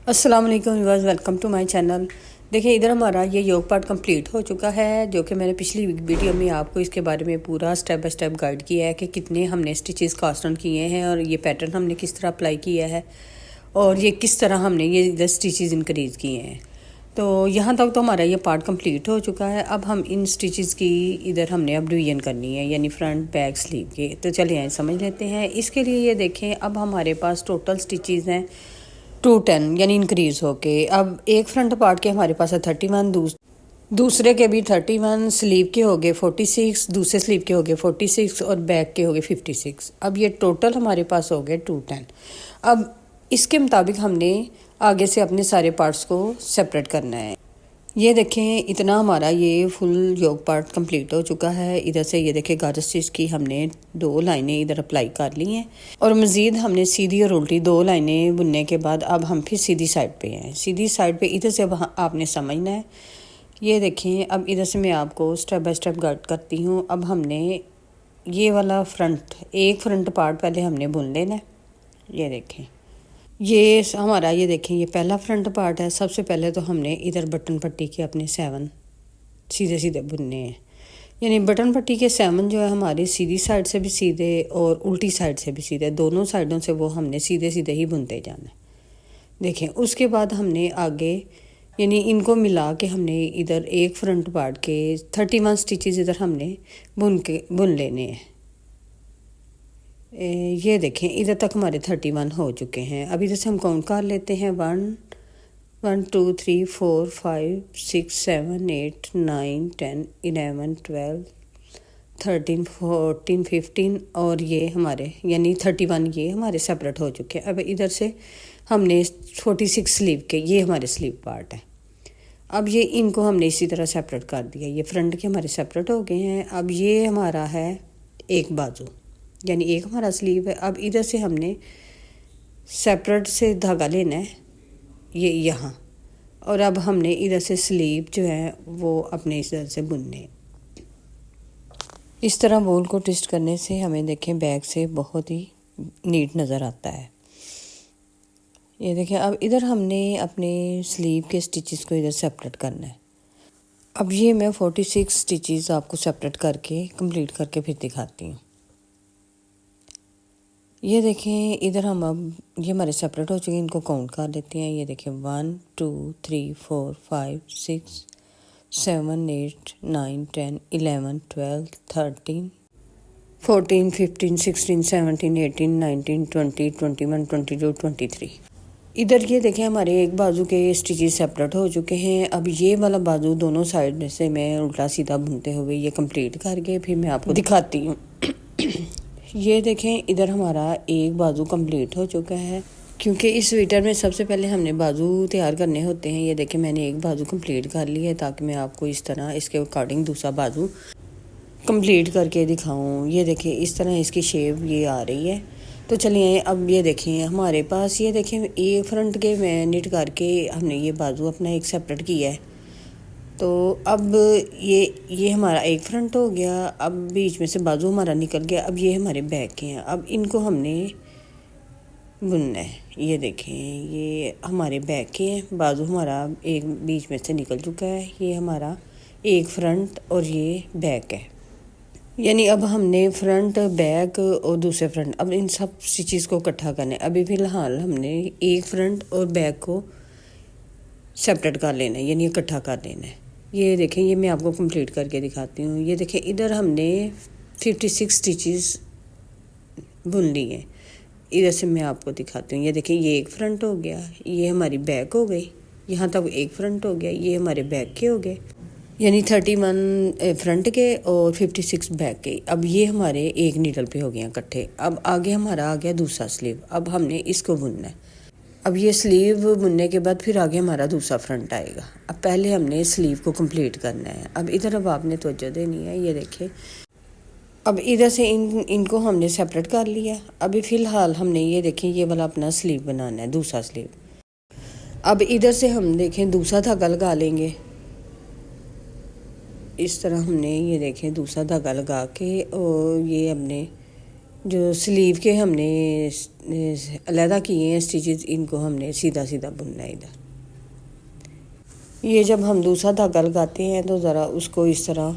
अस्सलाम वालेकुम viewers, welcome to my channel. देखिए इधर हमारा ये योग पार्ट कंप्लीट हो चुका है, जो कि मैंने पिछली वीडियो में आपको इसके बारे में पूरा स्टेप बाय स्टेप गाइड किया है कि कितने हमने स्टिचेस कास्ट ऑन किए हैं और ये पैटर्न हमने किस तरह अप्लाई किया है और ये किस तरह हमने ये इधर स्टिचेस इंक्रीज़ किए हैं। तो यहाँ तक तो हमारा ये पार्ट कंप्लीट हो चुका है। अब हम इन स्टिचेस की इधर हमने अब डिवीजन करनी है, यानी फ्रंट बैक स्लीव के। तो चलिए आए समझ लेते हैं। इसके लिए ये देखें, अब हमारे पास टोटल स्टिचेस हैं 210, यानी इंक्रीज़ होके अब एक फ्रंट पार्ट के हमारे पास है 31, दूसरे के भी 31, स्लीव के हो गए 46, दूसरे स्लीव के हो गए 46 और बैक के हो गए 56। अब ये टोटल हमारे पास हो गए 210। अब इसके मुताबिक हमने आगे से अपने सारे पार्ट्स को सेपरेट करना है। ये देखें, इतना हमारा ये फुल योग पार्ट कंप्लीट हो चुका है। इधर से ये देखें गाजर स्टिच की हमने 2 लाइनें इधर अप्लाई कर ली हैं और मज़ीद हमने सीधी और उल्टी 2 लाइनें बुनने के बाद अब हम फिर सीधी साइड पे हैं। सीधी साइड पे इधर से अब आपने समझना है। ये देखें, अब इधर से मैं आपको स्टेप बाय स्टेप गाइड करती हूँ। अब हमने ये वाला एक फ्रंट पार्ट पहले हमने बुन लेना है। ये देखें, ये हमारा ये देखें, ये पहला फ्रंट पार्ट है। सबसे पहले तो हमने इधर बटन पट्टी के अपने 7 सीधे सीधे बुनने हैं, यानी बटन पट्टी के 7 जो है हमारी सीधी साइड से भी सीधे और उल्टी साइड से भी सीधे, दोनों साइडों से वो हमने सीधे सीधे ही बुनते जाना है। देखें, उसके बाद हमने आगे यानी इनको मिला के हमने इधर एक फ्रंट पार्ट के 31 स्टिचेस इधर हमने बुन लेने हैं। ये देखें, इधर तक हमारे 31 हो चुके हैं। अब इधर से हम काउंट कर लेते हैं। 1 2 3 4 5 6 7 8 9 10 11 12 13 14 15 और ये हमारे यानी 31 ये हमारे सेपरेट हो चुके हैं। अब इधर से हमने 46 स्लीव के, ये हमारे स्लीव पार्ट है। अब ये इनको हमने इसी तरह सेपरेट कर दिया। ये फ्रंट के हमारे सेपरेट हो गए हैं। अब ये हमारा है एक बाजू, यानी एक हमारा स्लीव है। अब इधर से हमने सेपरेट से धागा लेना है ये यहाँ, और अब हमने इधर से स्लीव जो है वो अपने इस तरह से बुनने। इस तरह बॉल को ट्विस्ट करने से हमें देखें बैक से बहुत ही नीट नज़र आता है। ये देखें, अब इधर हमने अपने स्लीव के स्टिचेस को इधर सेपरेट करना है। अब ये मैं 46 स्टिचेस आपको सेपरेट करके कंप्लीट करके फिर दिखाती हूँ। ये देखें, इधर हम अब ये हमारे सेपरेट हो चुके हैं, इनको काउंट कर लेते हैं। ये देखें 1 2 3 4 5 6 7 8 9 10 11 12 13 14 15 16 17 18 19 20 21 22 23। इधर ये देखें, हमारे एक बाजू के स्टिचेस सेपरेट हो चुके हैं। अब ये वाला बाजू दोनों साइड से मैं उल्टा सीधा बुनते हुए ये कंप्लीट करके फिर मैं आपको दिखाती हूँ। ये देखें, इधर हमारा एक बाजू कंप्लीट हो चुका है, क्योंकि इस स्वेटर में सबसे पहले हमने बाजू तैयार करने होते हैं। ये देखें, मैंने एक बाजू कंप्लीट कर ली है ताकि मैं आपको इस तरह इसके अकॉर्डिंग दूसरा बाजू कंप्लीट करके दिखाऊं। ये देखें, इस तरह इसकी शेप ये आ रही है। तो चलिए अब ये देखें, हमारे पास ये देखें एक फ्रंट के मैं निट करके हमने ये बाजू अपना एक सेपरेट किया है। तो अब ये हमारा एक फ्रंट हो गया। अब बीच में से बाजू हमारा निकल गया। अब ये हमारे बैक के हैं। अब इनको हमने बुनना है। ये देखें, ये हमारे बैक के हैं, बाजू हमारा एक बीच में से निकल चुका है। ये हमारा एक फ्रंट और ये बैक है, यानी अब हमने फ्रंट बैक और दूसरे फ्रंट, अब इन सब चीज़ को इकट्ठा करना है। अभी फ़िलहाल हमने एक फ्रंट और बैक को सेपरेट कर लेना है, यानी इकट्ठा कर लेना है। ये देखें, ये मैं आपको कंप्लीट करके दिखाती हूँ। ये देखें, इधर हमने 56 स्टिचेस बुन ली हैं। इधर से मैं आपको दिखाती हूँ। ये देखें, ये एक फ्रंट हो गया, ये हमारी बैक हो गई, यहाँ तक एक फ्रंट हो गया, ये हमारे बैक के हो गए, यानी 31 फ्रंट के और 56 बैक के। अब ये हमारे एक नीडल पे हो गए इकट्ठे। अब आगे हमारा आ गया दूसरा स्लीव। अब हमने इसको बुनना है। अब ये स्लीव बुनने के बाद फिर आगे हमारा दूसरा फ्रंट आएगा। अब पहले हमने स्लीव को कंप्लीट करना है। अब इधर अब आपने तवज्जो देनी है। ये देखें, अब इधर से इनको हमने सेपरेट कर लिया। अभी फ़िलहाल हमने ये देखें ये वाला अपना स्लीव बनाना है, दूसरा स्लीव। अब इधर से हम देखें दूसरा धागा लगा लेंगे। इस तरह हमने ये देखें दूसरा धागा लगा के और ये हमने जो स्लीव के हमने अलहदा किए हैं स्टिचेस, इनको हमने सीधा सीधा बुनना है इधर। ये जब हम दूसरा धागा लगाते हैं तो ज़रा उसको इस तरह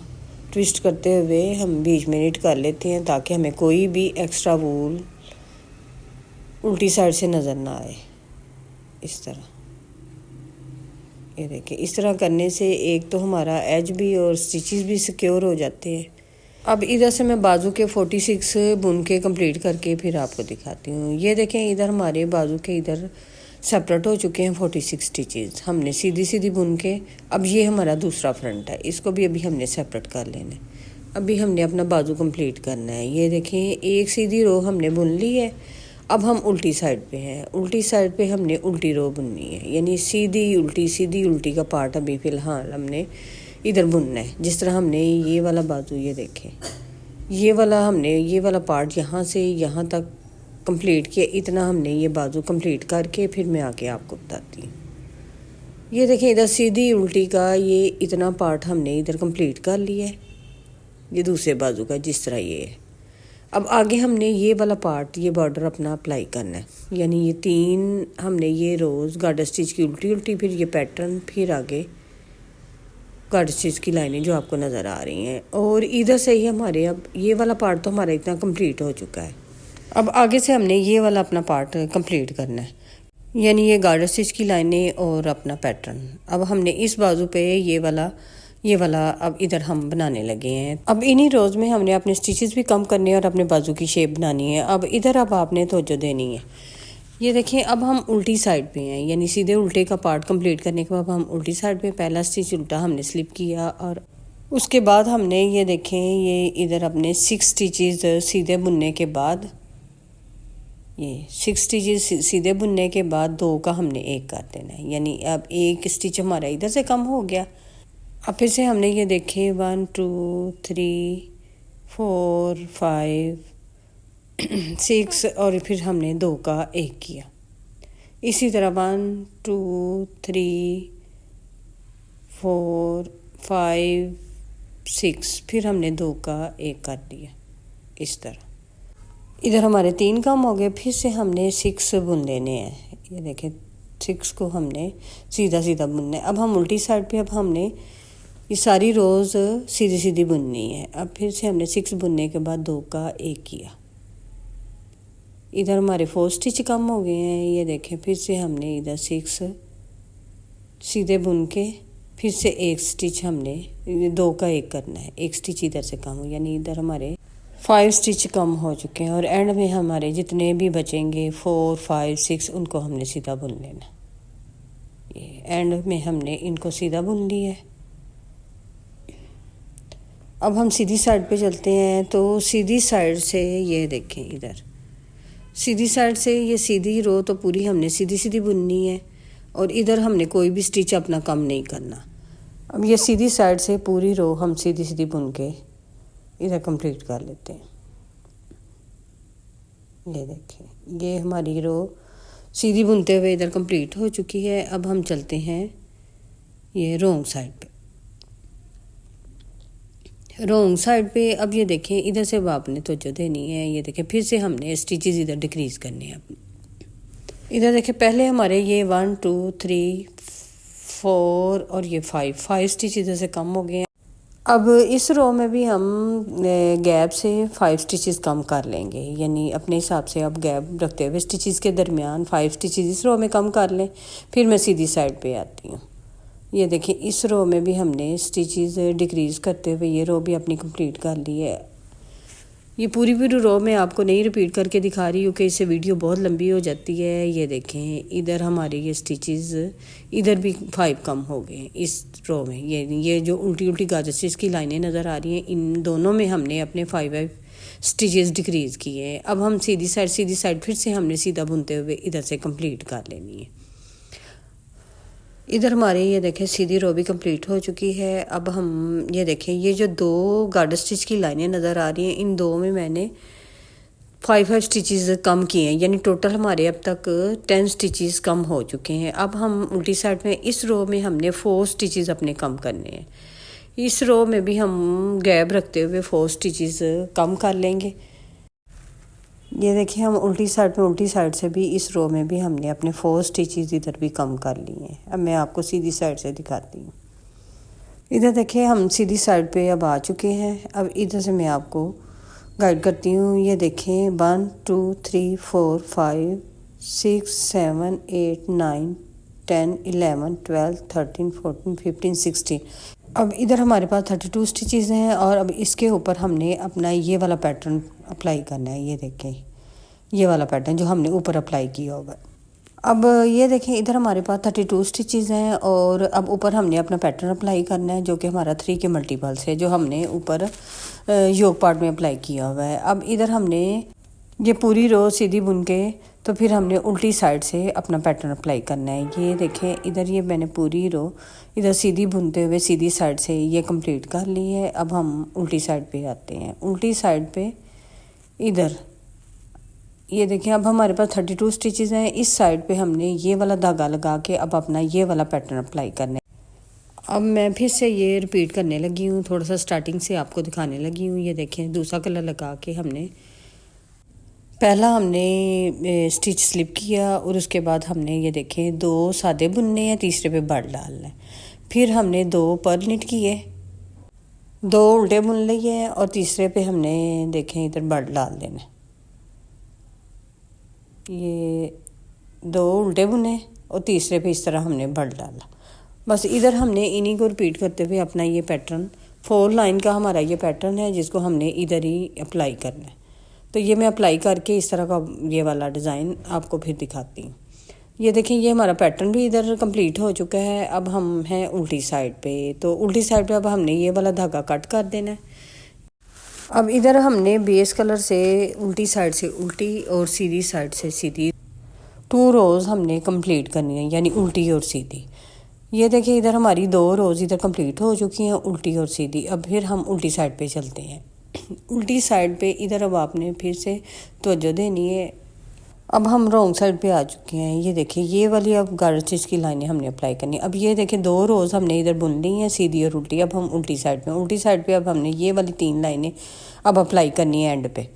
ट्विस्ट करते हुए हम बीच में निट कर लेते हैं, ताकि हमें कोई भी एक्स्ट्रा वूल उल्टी साइड से नज़र ना आए। इस तरह ये देखिए, इस तरह करने से एक तो हमारा एज भी और स्टिचेस भी सिक्योर हो जाते हैं। अब इधर से मैं बाजू के 46 बुन के कंप्लीट करके फिर आपको दिखाती हूँ। ये देखें, इधर हमारे बाजू के इधर सेपरेट हो चुके हैं 46 स्टिचेस हमने सीधी सीधी बुन के। अब ये हमारा दूसरा फ्रंट है, इसको भी अभी हमने सेपरेट कर लेना है। अभी हमने अपना बाजू कंप्लीट करना है। ये देखें, एक सीधी रो हमने बुन ली है। अब हम उल्टी साइड पे हैं, उल्टी साइड पे हमने उल्टी रो बुननी है, यानी सीधी उल्टी का पार्ट अभी फ़िलहाल हमने इधर बुनना है। जिस तरह हमने ये वाला बाजू, ये देखें, ये वाला पार्ट यहाँ से यहाँ तक कंप्लीट किया, इतना हमने ये बाजू कंप्लीट करके फिर मैं आके आपको बताती हूँ। ये देखें, इधर सीधी उल्टी का ये इतना पार्ट हमने इधर कंप्लीट कर लिया है, ये दूसरे बाजू का जिस तरह ये है। अब आगे हमने ये वाला पार्ट, ये बॉर्डर अपना अप्लाई करना है, यानी ये 3 हमने ये रोज़ गार्डर स्टिच की उल्टी, फिर ये पैटर्न, फिर आगे गार्डर स्टिच की लाइनें जो आपको नज़र आ रही हैं। और इधर से ही हमारे अब ये वाला पार्ट तो हमारा इतना कंप्लीट हो चुका है। अब आगे से हमने ये वाला अपना पार्ट कंप्लीट करना है, यानी ये गार्डर स्टिच की लाइनें और अपना पैटर्न। अब हमने इस बाजू पे ये वाला अब इधर हम बनाने लगे हैं। अब इन्हीं रोज़ में हमने अपने स्टिचेस भी कम करने हैं और अपने बाजू की शेप बनानी है। अब इधर अब आपने तवज्जो देनी है। ये देखें, अब हम उल्टी साइड पे हैं, यानी सीधे उल्टे का पार्ट कंप्लीट करने के बाद हम उल्टी साइड पे पहला स्टिच उल्टा हमने स्लिप किया, और उसके बाद हमने ये देखें, ये इधर अपने 6 स्टिचेस सीधे बुनने के बाद, ये 6 स्टिचेस सीधे बुनने के बाद 2 का हमने 1 कर देना है, यानी अब 1 स्टिच हमारा इधर से कम हो गया। अब फिर से हमने ये देखे 1 2 3 4 5 6 और फिर हमने 2 का 1 किया। इसी तरह 1 2 3 4 5 6 फिर हमने 2 का 1 कर दिया। इस तरह इधर हमारे 3 कम हो गए, फिर से हमने 6 बुन लेने हैं। ये देखें, 6 को हमने सीधा सीधा बुनना है। अब हम उल्टी साइड पे, अब हमने ये सारी रोज़ सीधी सीधी बुननी है। अब फिर से हमने 6 बुनने के बाद 2 का 1 किया। इधर हमारे 4 स्टिच कम हो गए हैं। ये देखें, फिर से हमने इधर 6 सीधे बुन के फिर से 1 स्टिच हमने 2 का 1 करना है, 1 स्टिच इधर से कम हो, यानी इधर हमारे 5 स्टिच कम हो चुके हैं। और एंड में हमारे जितने भी बचेंगे 4 5 6 उनको हमने सीधा बुन लेना। ये एंड में हमने इनको सीधा बुन लिया है। अब हम सीधी साइड पे चलते हैं, तो सीधी साइड से ये देखें, इधर सीधी साइड से ये सीधी रो तो पूरी हमने सीधी सीधी बुननी है, और इधर हमने कोई भी स्टिच अपना कम नहीं करना। अब ये सीधी साइड से पूरी रो हम सीधी सीधी बुन के इधर कंप्लीट कर लेते हैं। ये देखें, ये हमारी रो सीधी बुनते हुए इधर कंप्लीट हो चुकी है। अब हम चलते हैं ये रोंग साइड पे। रोंग साइड पे अब ये देखें, इधर से आपने तवज्जो देनी है। ये देखें, फिर से हमने स्टिचेस इधर डिक्रीज़ करने हैं अपने। इधर देखें, पहले हमारे ये 1 2 3 4 और ये 5 स्टिच इधर से कम हो गए हैं। अब इस रो में भी हम गैप से 5 स्टिचेस कम कर लेंगे, यानी अपने हिसाब से अब गैप रखते हुए स्टिचेस के दरमियान 5 स्टिचेस इस रो में कम कर लें। फिर मैं सीधी साइड पे आती हूँ। ये देखिए, इस रो में भी हमने स्टिचेस डिक्रीज़ करते हुए ये रो भी अपनी कंप्लीट कर ली है। ये पूरी रो मैं आपको नहीं रिपीट करके दिखा रही हूँ कि इससे वीडियो बहुत लंबी हो जाती है। ये देखें, इधर हमारे ये स्टिचेस इधर भी 5 कम हो गए इस रो में। ये जो उल्टी गाजर स्टिच की लाइनें नज़र आ रही हैं, इन दोनों में हमने अपने 5 स्टिचेस डिक्रीज़ किए हैं। अब हम सीधी साइड फिर से हमने सीधा बुनते हुए इधर से कंप्लीट कर लेनी है। इधर हमारे ये देखें, सीधी रो भी कंप्लीट हो चुकी है। अब हम ये देखें, ये जो 2 गार्डर स्टिच की लाइनें नज़र आ रही हैं, इन 2 में मैंने 5 स्टिचेस कम किए हैं, यानी टोटल हमारे अब तक 10 स्टिचेस कम हो चुके हैं। अब हम उल्टी साइड में इस रो में हमने 4 स्टिचेस अपने कम करने हैं। इस रो में भी हम गैप रखते हुए 4 स्टिचेस कम कर लेंगे। ये देखिए हम उल्टी साइड से भी इस रो में भी हमने अपने 4 स्टिचेस इधर भी कम कर लिए हैं। अब मैं आपको सीधी साइड से दिखाती हूँ। इधर देखिए हम सीधी साइड पे अब आ चुके हैं। अब इधर से मैं आपको गाइड करती हूँ। ये देखें 1 2 3 4 5 6 7 8 9 10 11 12 13 14 15 16। अब इधर हमारे पास 32 स्टिचेस हैं और अब इसके ऊपर हमने अपना ये वाला पैटर्न अप्लाई करना है। ये देखें ये वाला पैटर्न जो हमने ऊपर अप्लाई किया होगा। अब ये देखें इधर हमारे पास 32 स्टिचेस हैं और अब ऊपर हमने अपना पैटर्न अप्लाई करना है जो कि हमारा 3 के मल्टीपल्स है जो हमने ऊपर योक पार्ट में अप्लाई किया हुआ है। अब इधर हमने ये पूरी रो सीधी बुन के तो फिर हमने उल्टी साइड से अपना पैटर्न अप्लाई करना है। ये देखें इधर ये मैंने पूरी रो इधर सीधी बुनते हुए सीधी साइड से ये कंप्लीट कर ली है। अब हम उल्टी साइड पे आते हैं। उल्टी साइड पे इधर ये देखें अब हमारे पास 32 स्टिचेस हैं। इस साइड पे हमने ये वाला धागा लगा के अब अपना ये वाला पैटर्न अप्लाई करना है। अब मैं फिर से ये रिपीट करने लगी हूँ, थोड़ा सा स्टार्टिंग से आपको दिखाने लगी हूँ। ये देखें दूसरा कलर लगा के हमने पहला हमने स्टिच स्लिप किया और उसके बाद हमने ये देखें 2 सादे बुनने हैं, तीसरे पे बड़ डालना है। फिर हमने 2 पर्ल निट किए, 2 उल्टे बुन लिए और तीसरे पे हमने देखें इधर बड़ डाल देना। ये 2 उल्टे बुने और तीसरे पे इस तरह हमने बड़ डाला। बस इधर हमने इन्हीं को रिपीट करते हुए अपना ये पैटर्न 4 लाइन का हमारा ये पैटर्न है जिसको हमने इधर ही अप्लाई करना है। तो ये मैं अप्लाई करके इस तरह का ये वाला डिज़ाइन आपको फिर दिखाती हूँ। ये देखें ये हमारा पैटर्न भी इधर कंप्लीट हो चुका है। अब हम हैं उल्टी साइड पे। तो उल्टी साइड पे अब हमने ये वाला धागा कट कर देना है। अब इधर हमने बेस कलर से उल्टी साइड से उल्टी और सीधी साइड से सीधी 2 रोज़ हमने कंप्लीट करनी है, यानी उल्टी और सीधी। ये देखिए इधर हमारी 2 रोज़ इधर कंप्लीट हो चुकी हैं उल्टी और सीधी। अब फिर हम उल्टी साइड पे चलते हैं। उल्टी साइड पे इधर अब आपने फिर से तवज्जो देनी है। अब हम रॉन्ग साइड पे आ चुके हैं। ये देखिए ये वाली अब गार्डर स्टिच की लाइनें हमने अप्लाई करनी है। अब ये देखिए 2 रोज़ हमने इधर बुन ली हैं सीधी और उल्टी। अब हम उल्टी साइड पे अब हमने ये वाली 3 लाइनें अब अप्लाई करनी है एंड पे।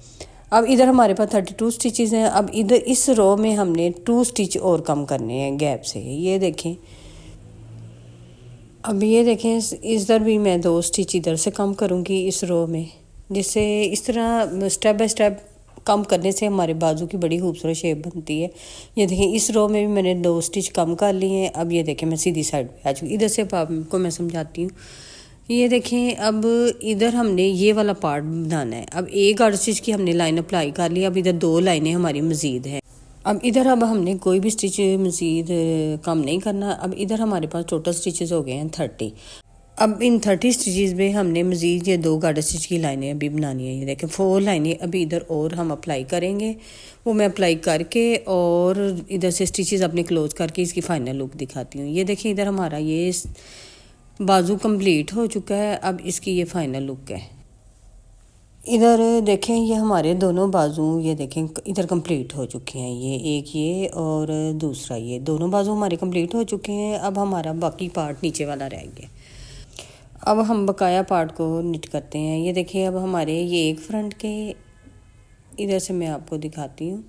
अब इधर हमारे पास 32 स्टिचेस हैं। अब इधर इस रो में हमने 2 स्टिच और कम करने हैं गैप से। ये देखें अब ये देखें इधर भी मैं 2 स्टिच इधर से कम करूँगी इस रो में, जिससे इस तरह स्टेप बाय स्टेप कम करने से हमारे बाजू की बड़ी खूबसूरत शेप बनती है। ये देखें इस रो में भी मैंने 2 स्टिच कम कर लिए हैं। अब ये देखें मैं सीधी साइड पे आ चुकी। इधर से आपको मैं समझाती हूँ। ये देखें अब इधर हमने ये वाला पार्ट बनाना है। अब एक गार्डर स्टिच की हमने लाइन अप्लाई कर ली। अब इधर 2 लाइनें हमारी मज़ीद हैं। अब इधर अब हमने कोई भी स्टिच मज़ीद कम नहीं करना। अब इधर हमारे पास टोटल स्टिचेस हो गए हैं 30। अब इन 30 स्टिचेस में हमने मज़ीद ये 2 गार्डर स्टिच की लाइनें अभी बनानी है। ये देखें 4 लाइनें अभी इधर और हम अप्लाई करेंगे। वो मैं अप्लाई करके और इधर से स्टिचेस अपने क्लोज करके इसकी फ़ाइनल लुक दिखाती हूँ। ये देखें इधर हमारा ये बाजू कंप्लीट हो चुका है। अब इसकी ये फ़ाइनल लुक है। इधर देखें ये हमारे दोनों बाजू ये देखें इधर कंप्लीट हो चुके हैं। ये एक ये और दूसरा ये दोनों बाजू हमारे कंप्लीट हो चुके हैं। अब हमारा बाकी पार्ट नीचे वाला रह गया। अब हम बकाया पार्ट को निट करते हैं। ये देखिए अब हमारे ये एक फ्रंट के इधर से मैं आपको दिखाती हूँ।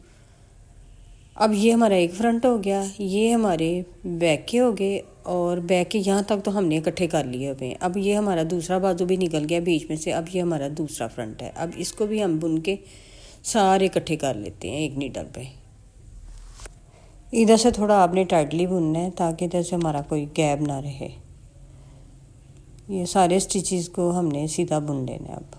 अब ये हमारा एक फ्रंट हो गया, ये हमारे बैक के हो गए और बैक के यहाँ तक तो हमने इकट्ठे कर लिए हुए हैं। अब ये हमारा दूसरा बाजू भी निकल गया बीच में से। अब ये हमारा दूसरा फ्रंट है। अब इसको भी हम बुन के सारे इकट्ठे कर लेते हैं एक नीडल पे। इधर से थोड़ा आपने टाइटली बुनना है ताकि इधर से हमारा कोई गैप ना रहे। ये सारे स्टिचेस को हमने सीधा बुन लेना है। अब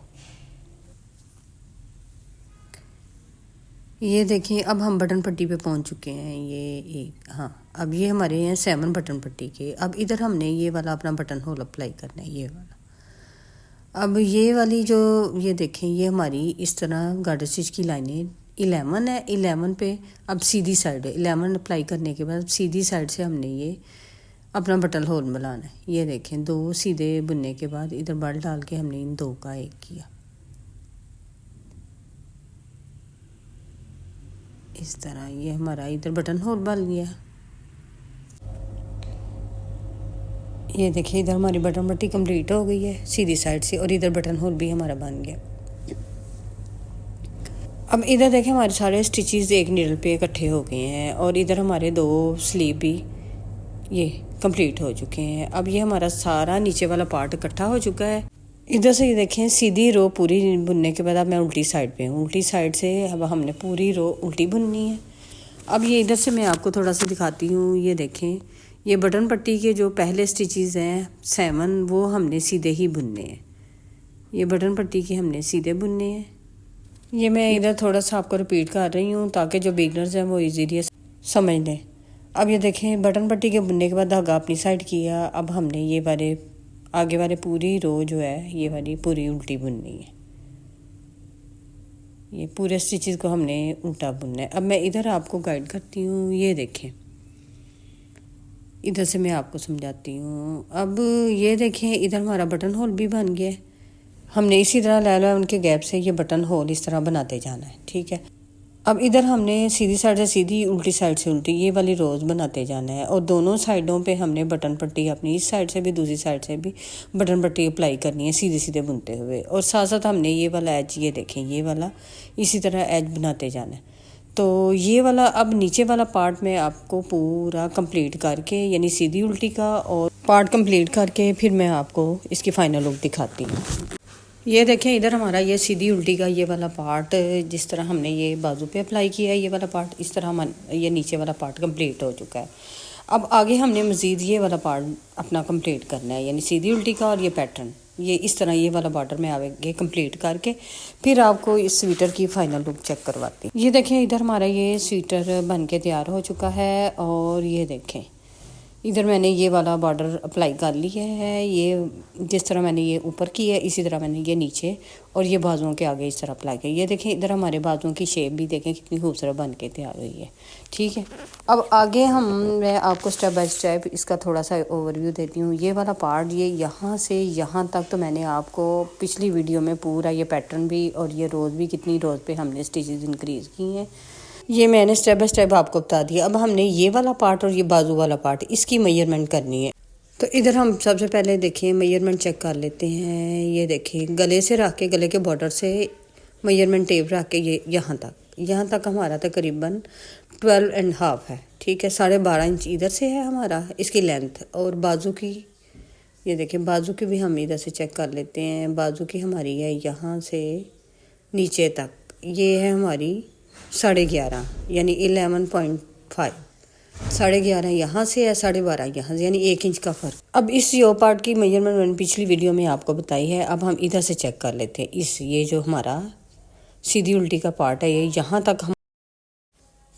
ये देखिए अब हम बटन पट्टी पे पहुंच चुके हैं। ये एक अब ये हमारे हैं 7 बटन पट्टी के। अब इधर हमने ये वाला अपना बटन होल अप्लाई करना है, ये वाला। अब ये वाली जो ये देखें ये हमारी इस तरह गार्डर स्टिच की लाइनें 11 है। 11 पे अब सीधी साइड है। 11 अप्लाई करने के बाद सीधी साइड से हमने ये अपना बटन होल बनाना है। ये देखें 2 सीधे बुनने के बाद इधर बल डाल के हमने इन 2 का एक किया। इस तरह ये हमारा इधर बटन होल बन गया। ये देखिए इधर हमारी बटन पट्टी कंप्लीट हो गई है सीधी साइड से और इधर बटन होल भी हमारा बन गया। अब इधर देखें हमारे सारे स्टिचेस एक नीडल पे इकट्ठे हो गए हैं और इधर हमारे 2 स्लीव भी ये कंप्लीट हो चुके हैं। अब ये हमारा सारा नीचे वाला पार्ट इकट्ठा हो चुका है। इधर से ये देखें सीधी रो पूरी बुनने के बाद अब मैं उल्टी साइड पे हूँ। उल्टी साइड से अब हमने पूरी रो उल्टी बुननी है। अब ये इधर से मैं आपको थोड़ा सा दिखाती हूँ। ये देखें ये बटन पट्टी के जो पहले स्टिचेस हैं 7 वो हमने सीधे ही बुनने हैं। ये बटन पट्टी के हमने सीधे बुनने हैं। ये मैं इधर थोड़ा सा आपको रिपीट कर रही हूँ ताकि जो बिगनर्स हैं वो इजीली समझ लें। अब ये देखें बटन पट्टी के बुनने के बाद धागा अपनी साइड किया। अब हमने ये वाले आगे वाले पूरी रो जो है ये वाली पूरी उल्टी बुननी है। ये पूरे स्टिचेस को हमने उल्टा बुनना है। अब मैं इधर आपको गाइड करती हूँ। ये देखें इधर से मैं आपको समझाती हूँ। अब ये देखें इधर हमारा बटन होल भी बन गया है। हमने इसी तरह लाल उनके गैप से ये बटन होल इस तरह बनाते जाना है, ठीक है। अब इधर हमने सीधी साइड से सीधी उल्टी साइड से उल्टी ये वाली रोज़ बनाते जाना है और दोनों साइडों पे हमने बटन पट्टी अपनी इस साइड से भी दूसरी साइड से भी बटन पट्टी अप्लाई करनी है सीधे सीधे बुनते हुए। और साथ साथ हमने ये वाला एज ये देखें ये वाला इसी तरह एज बनाते जाना है। तो ये वाला अब नीचे वाला पार्ट मैं आपको पूरा कंप्लीट करके यानी सीधी उल्टी का और पार्ट कंप्लीट करके फिर मैं आपको इसकी फ़ाइनल लुक दिखाती हूँ। ये देखें इधर हमारा ये सीधी उल्टी का ये वाला पार्ट जिस तरह हमने ये बाजू पे अप्लाई किया है ये वाला पार्ट इस तरह ये नीचे वाला पार्ट कंप्लीट हो चुका है। अब आगे हमने मज़ीद ये वाला पार्ट अपना कंप्लीट करना है यानी सीधी उल्टी का और ये पैटर्न ये इस तरह ये वाला बॉर्डर में आगे कंप्लीट करके फिर आपको इस स्वेटर की फ़ाइनल लुक चेक करवाती हूँ। ये देखें इधर हमारा ये स्वेटर बन के तैयार हो चुका है और ये देखें इधर मैंने ये वाला बॉर्डर अप्लाई कर लिया है। ये जिस तरह मैंने ये ऊपर की है इसी तरह मैंने ये नीचे और ये बाजुओं के आगे इस तरह अप्लाई किया। ये देखें इधर हमारे बाजुओं की शेप भी देखें कितनी खूबसूरत बन के तैयार हुई है, ठीक है। अब आगे मैं आपको स्टेप बाय स्टेप इसका थोड़ा सा ओवरव्यू देती हूँ। ये वाला पार्ट ये यहाँ से यहाँ तक तो मैंने आपको पिछली वीडियो में पूरा ये पैटर्न भी और ये रोज़ भी कितनी रोज़ पे हमने स्टिचेस इंक्रीज़ की हैं ये मैंने स्टेप बाय स्टेप आपको बता दिया। अब हमने ये वाला पार्ट और ये बाजू वाला पार्ट इसकी मेजरमेंट करनी है। तो इधर हम सबसे पहले देखिए मेजरमेंट चेक कर लेते हैं। ये देखिए गले से रख के गले के बॉर्डर से मेजरमेंट टेप रख के ये यहाँ तक हमारा तकरीबन 12.5 है, ठीक है। 12.5 इंच इधर से है हमारा इसकी लेंथ। और बाजू की ये देखिए बाजू की भी हम इधर से चेक कर लेते हैं। बाजू की हमारी है यहाँ से नीचे तक ये है हमारी 11.5 यानी 11.5। 11.5 यहाँ से है 12.5 यहाँ से यानी 1 इंच का फ़र्क। अब इस यो पार्ट की मेजरमेंट मैंने पिछली वीडियो में आपको बताई है। अब हम इधर से चेक कर लेते हैं। ये जो हमारा सीधी उल्टी का पार्ट है ये यहाँ तक हम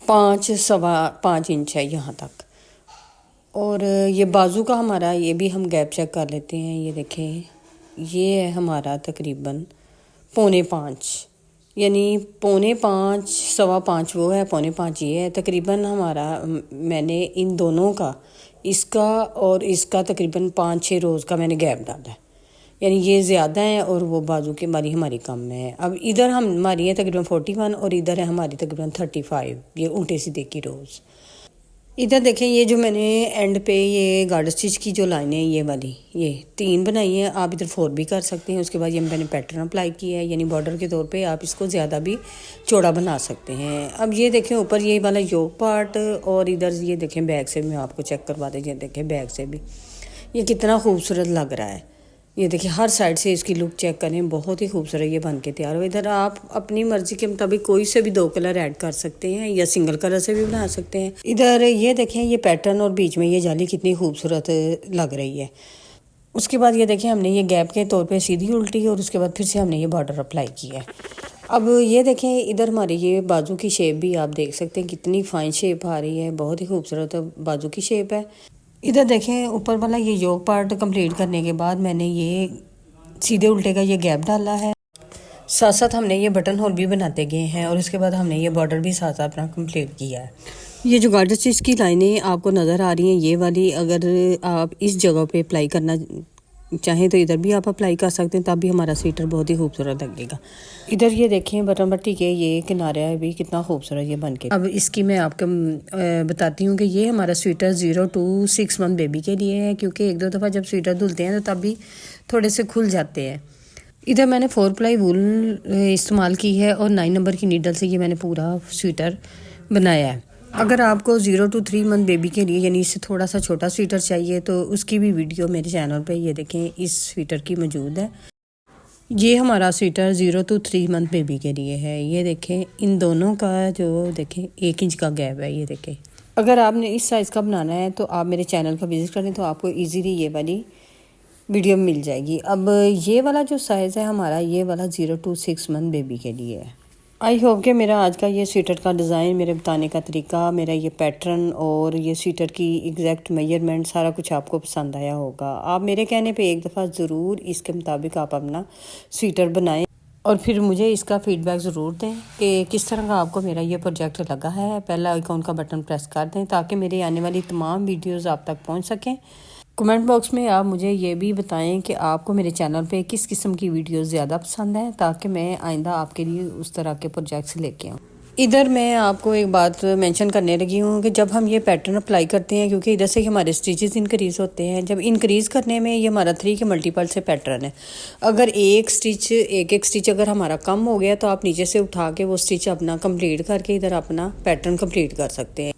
5.25 इंच है यहाँ तक। और ये बाजू का हमारा ये भी हम गैप चेक कर लेते हैं। ये देखें ये है हमारा तकरीबन 4.25 यानी 4.25 5.25 वो है 4.25 ये है। तकरीबन हमारा मैंने इन दोनों का इसका और इसका तकरीबन 5-6 रोज़ का मैंने गैप डाला है यानी ये ज़्यादा है और वो बाजू की हमारी कम है। अब इधर हमारी है तकरीबन 41 और इधर है हमारी तकरीबन 35 ये उल्टे सीधे की रोज़। इधर देखें ये जो मैंने एंड पे ये गार्ड स्टिच की जो लाइनें ये वाली ये 3 बनाई हैं। आप इधर 4 भी कर सकते हैं। उसके बाद ये मैंने पैटर्न अप्लाई किया है यानी बॉर्डर के तौर पे आप इसको ज़्यादा भी चौड़ा बना सकते हैं। अब ये देखें ऊपर ये वाला योक पार्ट और इधर ये देखें बैक से मैं आपको चेक करवा दीजिए। देखें बैक से भी ये कितना खूबसूरत लग रहा है। ये देखिए हर साइड से इसकी लुक चेक करें बहुत ही खूबसूरत ये बन के तैयार हो। इधर आप अपनी मर्ज़ी के मुताबिक कोई से भी 2 कलर ऐड कर सकते हैं या सिंगल कलर से भी बना सकते हैं। इधर ये देखें ये पैटर्न और बीच में ये जाली कितनी खूबसूरत लग रही है। उसके बाद ये देखें हमने ये गैप के तौर पे सीधी उल्टी और उसके बाद फिर से हमने ये बॉर्डर अप्लाई किया है। अब ये देखें इधर हमारी ये बाजू की शेप भी आप देख सकते हैं कितनी फाइन शेप आ रही है। बहुत ही खूबसूरत बाजू की शेप है। इधर देखें ऊपर वाला ये योक पार्ट कंप्लीट करने के बाद मैंने ये सीधे उल्टे का ये गैप डाला है। साथ साथ हमने ये बटन होल भी बनाते गए हैं और उसके बाद हमने ये बॉर्डर भी साथ साथ अपना कंप्लीट किया है। ये जो गार्ड स्टिच की लाइनें आपको नज़र आ रही हैं ये वाली अगर आप इस जगह पे अप्लाई करना चाहें तो इधर भी आप अप्लाई कर सकते हैं तब भी हमारा स्वेटर बहुत ही खूबसूरत लगेगा। इधर ये देखें बटन पट्टी के ये किनारे भी कितना खूबसूरत ये बन के। अब इसकी मैं आपको बताती हूँ कि ये हमारा स्वेटर 0 to 6 मंथ बेबी के लिए है क्योंकि 1-2 दफ़ा जब स्वेटर धुलते हैं तो तब भी थोड़े से खुल जाते हैं। इधर मैंने 4 प्लाई वूल इस्तेमाल की है और 9 नंबर की नीडल से ये मैंने पूरा स्वेटर बनाया है। अगर आपको 0 to 3 मंथ बेबी के लिए यानी इससे थोड़ा सा छोटा स्वेटर चाहिए तो उसकी भी वीडियो मेरे चैनल पे ये देखें इस स्वेटर की मौजूद है। ये हमारा स्वेटर 0 to 3 मंथ बेबी के लिए है। ये देखें इन दोनों का जो देखें 1 इंच का गैप है। ये देखें अगर आपने इस साइज़ का बनाना है तो आप मेरे चैनल का विज़िट करें तो आपको ईजीली ये वाली वीडियो मिल जाएगी। अब ये वाला जो साइज़ है हमारा ये वाला 0 to 6 मंथ बेबी के लिए है। आई होप कि मेरा आज का ये स्वेटर का डिज़ाइन, मेरे बताने का तरीका, मेरा ये पैटर्न और ये स्वेटर की एग्जैक्ट मेजरमेंट सारा कुछ आपको पसंद आया होगा। आप मेरे कहने पे एक दफ़ा ज़रूर इसके मुताबिक आप अपना स्वेटर बनाएं और फिर मुझे इसका फ़ीडबैक ज़रूर दें कि किस तरह का आपको मेरा ये प्रोजेक्ट लगा है। पहला आइकॉन का बटन प्रेस कर दें ताकि मेरी आने वाली तमाम वीडियोज़ आप तक पहुँच सकें। कमेंट बॉक्स में आप मुझे ये भी बताएं कि आपको मेरे चैनल पे किस किस्म की वीडियोस ज़्यादा पसंद है ताकि मैं आइंदा आपके लिए उस तरह के प्रोजेक्ट्स लेके आऊँ। इधर मैं आपको एक बात मेंशन करने लगी हूँ कि जब हम ये पैटर्न अप्लाई करते हैं क्योंकि इधर से हमारे स्टिचेस इंक्रीज़ होते हैं, जब इंक्रीज़ करने में ये हमारा 3 के मल्टीपल से पैटर्न है। अगर एक स्टिच अगर हमारा कम हो गया तो आप नीचे से उठा के वो स्टिच अपना कंप्लीट करके इधर अपना पैटर्न कंप्लीट कर सकते हैं।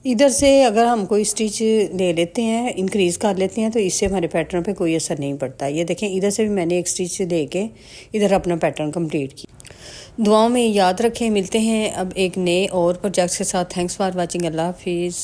इधर से अगर हम कोई स्टिच ले लेते हैं इंक्रीज़ कर लेते हैं तो इससे हमारे पैटर्न पे कोई असर नहीं पड़ता। ये देखें इधर से भी मैंने एक स्टिच दे के इधर अपना पैटर्न कंप्लीट किया। दुआओं में याद रखें, मिलते हैं अब एक नए और प्रोजेक्ट्स के साथ। Thanks for watching. अल्लाह हाफिज़।